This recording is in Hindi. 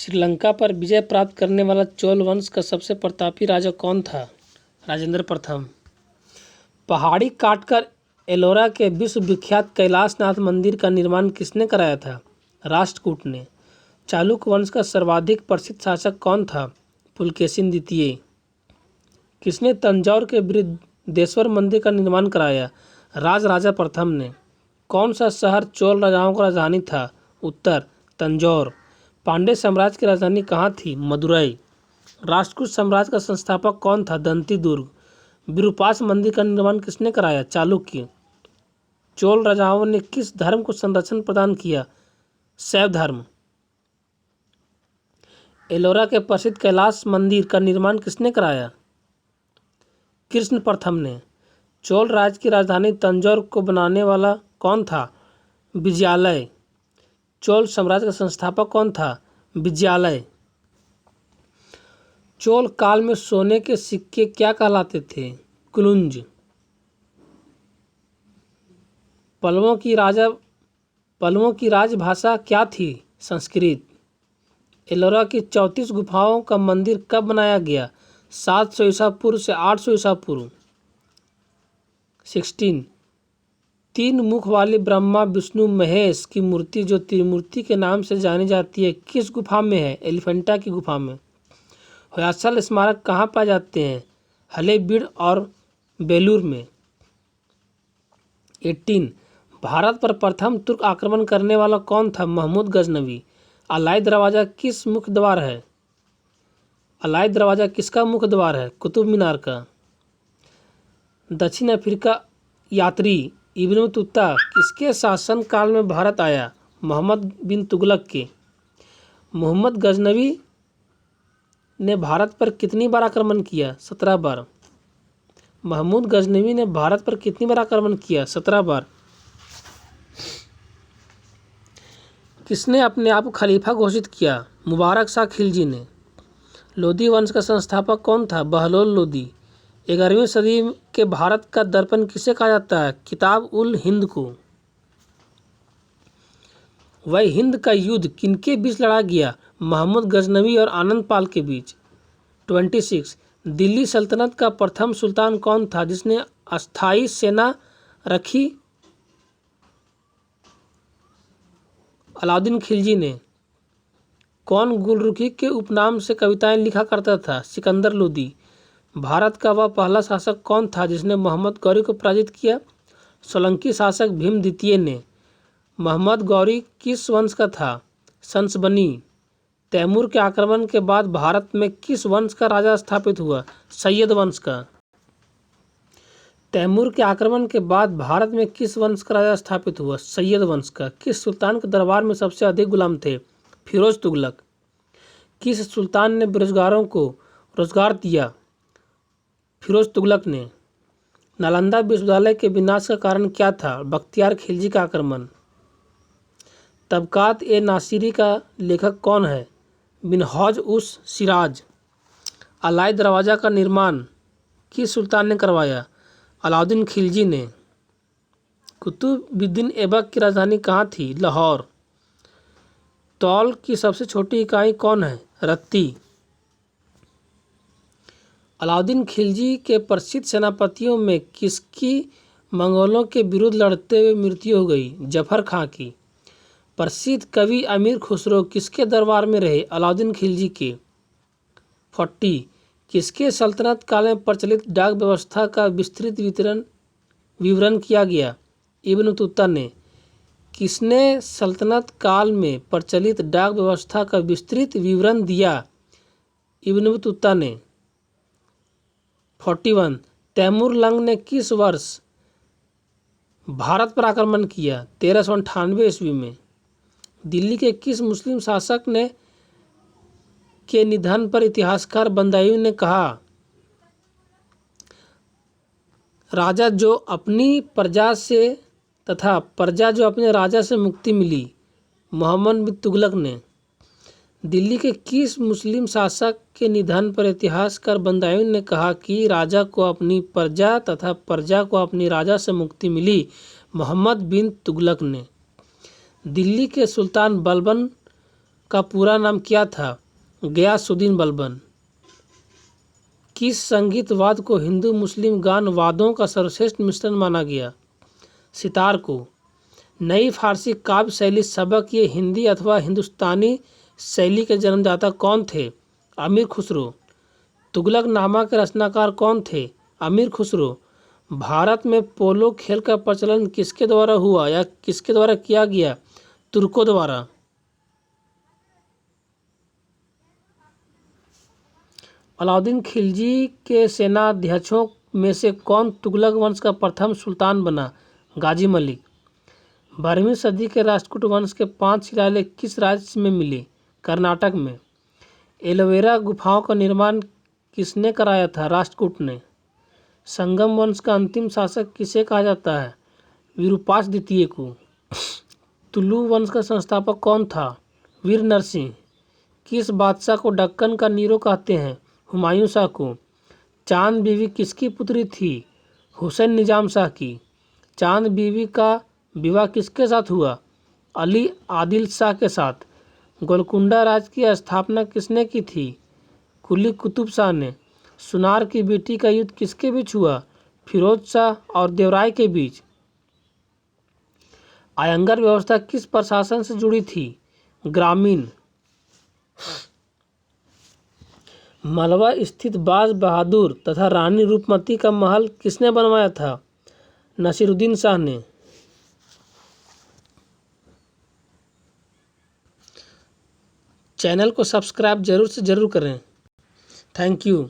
श्रीलंका पर विजय प्राप्त करने वाला चोल वंश का सबसे प्रतापी राजा कौन था? राजेंद्र प्रथम। पहाड़ी काटकर एलोरा के विश्व विख्यात कैलाशनाथ मंदिर का निर्माण किसने कराया था? राष्ट्रकूट ने। चालुक्य वंश का सर्वाधिक प्रसिद्ध शासक कौन था? पुलकेशिन द्वितीय। किसने तंजौर के बृहदेश्वर मंदिर का निर्माण कराया? राजराजा प्रथम ने। कौन सा शहर चोल राजाओं का राजधानी था? उत्तर तंजौर। पांड्य साम्राज्य की राजधानी कहाँ थी? मदुरई। राष्ट्रकूट साम्राज्य का संस्थापक कौन था? दंती दुर्ग। विरूपाक्ष मंदिर का निर्माण किसने कराया? चालुक्य। चोल राजाओं ने किस धर्म को संरक्षण प्रदान किया? शैव धर्म। एलोरा के प्रसिद्ध कैलाश मंदिर का निर्माण किसने कराया? कृष्ण प्रथम ने। चोल राज्य की राजधानी तंजौर को बनाने वाला कौन था? विजयालय। चोल साम्राज्य का संस्थापक कौन था? विजयालय। चोल काल में सोने के सिक्के क्या कहलाते थे? कुलुंज। पल्लवों की राजभाषा क्या थी? संस्कृत। एलोरा की 34 गुफाओं का मंदिर कब बनाया गया? 700 ईसा पूर्व से 800 ईसा पूर्व। 16 तीन मुख वाले ब्रह्मा विष्णु महेश की मूर्ति जो त्रिमूर्ति के नाम से जानी जाती है किस गुफा में है? एलिफेंटा की गुफा में। होयसाल स्मारक कहाँ पाए जाते हैं? हलेबीड और बेलूर में। 18 भारत पर प्रथम तुर्क आक्रमण करने वाला कौन था? महमूद गजनवी। अलाई दरवाज़ा किस मुख्य द्वार है? अलाई दरवाज़ा किसका मुख्य द्वार है? कुतुब मीनार का। दक्षिण अफ्रीका यात्री इब्न बतूता किसके शासन काल में भारत आया? मोहम्मद बिन तुगलक के। मोहम्मद गजनवी ने भारत पर कितनी बार आक्रमण किया? 17 बार। महमूद गजनवी ने भारत पर कितनी बार आक्रमण किया? 17 बार। किसने अपने आप को खलीफा घोषित किया? मुबारक शाह खिलजी ने। लोदी वंश का संस्थापक कौन था? बहलोल लोदी। 11वीं सदी के भारत का दर्पण किसे कहा जाता है? किताब उल हिंद को। वह हिंद का युद्ध किनके बीच लड़ा गया? महमूद गजनवी और आनंद पाल के बीच। 26 दिल्ली सल्तनत का प्रथम सुल्तान कौन था जिसने अस्थायी सेना रखी? अलाउद्दीन खिलजी ने। कौन गुलरुखी के उपनाम से कविताएं लिखा करता था? सिकंदर लोदी। भारत का वह पहला शासक कौन था जिसने मोहम्मद गौरी को पराजित किया? सोलंकी शासक भीम द्वितीय ने। मोहम्मद गौरी किस वंश का था? संसबनी। तैमूर के आक्रमण के बाद भारत में किस वंश का राजा स्थापित हुआ? सैयद वंश का। तैमूर के आक्रमण के बाद भारत में किस वंश का राजा स्थापित हुआ? सैयद वंश का। किस सुल्तान के दरबार में सबसे अधिक गुलाम थे? फिरोज तुगलक। किस सुल्तान ने बेरोजगारों को रोजगार दिया? फिरोज तुगलक ने। नालंदा विश्वविद्यालय के विनाश का कारण क्या था? बख्तियार खिलजी का आक्रमण। तबकात ए नासिरी का लेखक कौन है? मिनहाज उस सिराज। अलाई दरवाज़ा का निर्माण किस सुल्तान ने करवाया? अलाउद्दीन खिलजी ने। कुतुबुद्दीन ऐबक की राजधानी कहाँ थी? लाहौर। तौल की सबसे छोटी इकाई कौन है? रत्ती। अलाउद्दीन खिलजी के प्रसिद्ध सेनापतियों में किसकी मंगोलों के विरुद्ध लड़ते हुए मृत्यु हो गई? जफर खां की। प्रसिद्ध कवि अमीर खुसरो किसके दरबार में रहे? अलाउद्दीन खिलजी के। 40 किसके सल्तनत काल में प्रचलित डाक व्यवस्था का विस्तृत विवरण किया गया? इब्न बतूता ने। किसने सल्तनत काल में प्रचलित डाक व्यवस्था का विस्तृत विवरण दिया? इब्न बतूता ने। 41 तैमूर लंग ने किस वर्ष भारत पर आक्रमण किया? 1398 ईस्वी में। दिल्ली के किस मुस्लिम शासक ने के निधन पर इतिहासकार बंदायूं ने कहा, राजा जो अपनी प्रजा से तथा प्रजा जो अपने राजा से मुक्ति मिली? मोहम्मद बिन तुगलक ने। दिल्ली के किस मुस्लिम शासक के निधन पर इतिहासकार बंदायूं ने कहा कि राजा को अपनी प्रजा तथा प्रजा को अपनी राजा से मुक्ति मिली? मोहम्मद बिन तुगलक ने। दिल्ली के सुल्तान बलबन का पूरा नाम क्या था? गयासुद्दीन बलबन। किस संगीत वाद्य को हिंदू मुस्लिम गान वाद्यों का सर्वश्रेष्ठ मिश्रण माना गया? सितार को। नई फारसी काव्य शैली सबक ये हिंदी अथवा हिंदुस्तानी शैली के जन्मदाता कौन थे? अमीर खुसरो। तुगलकनामा के रचनाकार कौन थे? अमीर खुसरो। भारत में पोलो खेल का प्रचलन किसके द्वारा हुआ या किसके द्वारा किया गया? तुर्कों द्वारा। अलाउद्दीन खिलजी के सेनाध्यक्षों में से कौन तुगलक वंश का प्रथम सुल्तान बना? गाजी मलिक। 12वीं सदी के राष्ट्रकूट वंश के 5 शिलालेख किस राज्य में मिले? कर्नाटक में। एलोवेरा गुफाओं का निर्माण किसने कराया था? राष्ट्रकूट ने। संगम वंश का अंतिम शासक किसे कहा जाता है? विरूपाक्ष द्वितीय को। तुलु वंश का संस्थापक कौन था? वीर नरसिंह। किस बादशाह को दक्कन का नीरो कहते हैं? हुमायूं शाह को। चांद बीवी किसकी पुत्री थी? हुसैन निजाम शाह की। चांद बीवी का विवाह किसके साथ हुआ? अली आदिल शाह के साथ। गोलकुंडा राज्य की स्थापना किसने की थी? कुली कुतुब शाह ने। सुनार की बेटी का युद्ध किसके बीच हुआ? फिरोज शाह और देवराय के बीच। आयंगर व्यवस्था किस प्रशासन से जुड़ी थी? ग्रामीण। मालवा स्थित बाज बहादुर तथा रानी रूपमती का महल किसने बनवाया था? नसीरुद्दीन शाह ने। चैनल को सब्सक्राइब जरूर से ज़रूर करें। Thank you.